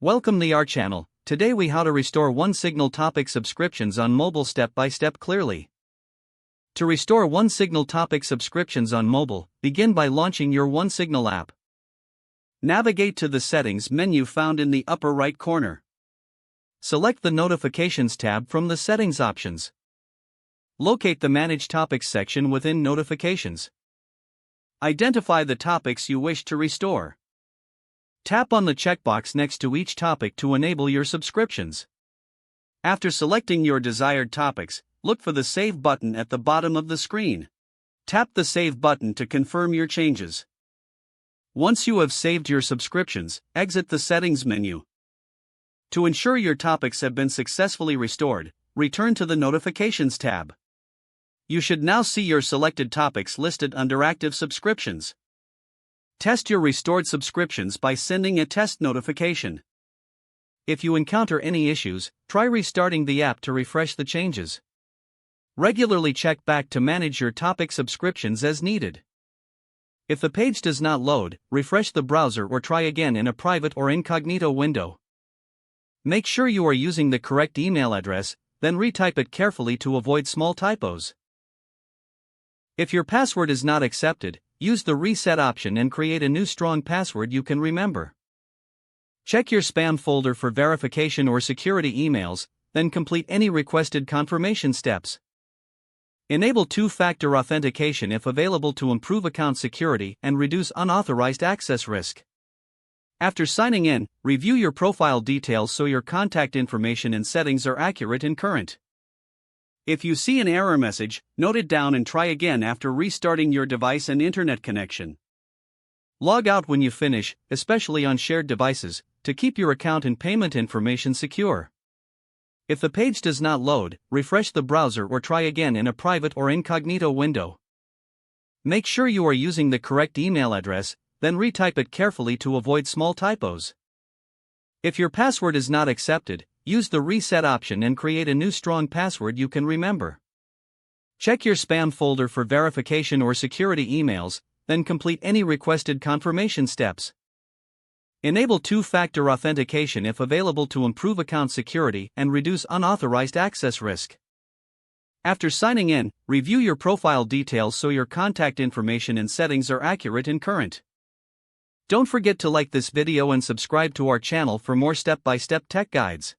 Welcome to our channel. Today we how to restore OneSignal topic subscriptions on mobile step by step clearly. To restore OneSignal topic subscriptions on mobile, begin by launching your OneSignal app. Navigate to the settings menu found in the upper right corner. Select the notifications tab from the settings options. Locate the manage topics section within notifications. Identify the topics you wish to restore. Tap on the checkbox next to each topic to enable your subscriptions. After selecting your desired topics, look for the Save button at the bottom of the screen. Tap the Save button to confirm your changes. Once you have saved your subscriptions, exit the Settings menu. To ensure your topics have been successfully restored, return to the Notifications tab. You should now see your selected topics listed under Active Subscriptions. Test your restored subscriptions by sending a test notification. If you encounter any issues, try restarting the app to refresh the changes. Regularly check back to manage your topic subscriptions as needed. If the page does not load, refresh the browser or try again in a private or incognito window. Make sure you are using the correct email address, then retype it carefully to avoid small typos. If your password is not accepted, use the reset option and create a new strong password you can remember. Check your spam folder for verification or security emails, then complete any requested confirmation steps. Enable two-factor authentication if available to improve account security and reduce unauthorized access risk. After signing in, review your profile details so your contact information and settings are accurate and current. If you see an error message, note it down and try again after restarting your device and internet connection. Log out when you finish, especially on shared devices, to keep your account and payment information secure. If the page does not load, refresh the browser or try again in a private or incognito window. Make sure you are using the correct email address, then retype it carefully to avoid small typos. If your password is not accepted, use the reset option and create a new strong password you can remember. Check your spam folder for verification or security emails, then complete any requested confirmation steps. Enable two-factor authentication if available to improve account security and reduce unauthorized access risk. After signing in, review your profile details so your contact information and settings are accurate and current. Don't forget to like this video and subscribe to our channel for more step-by-step tech guides.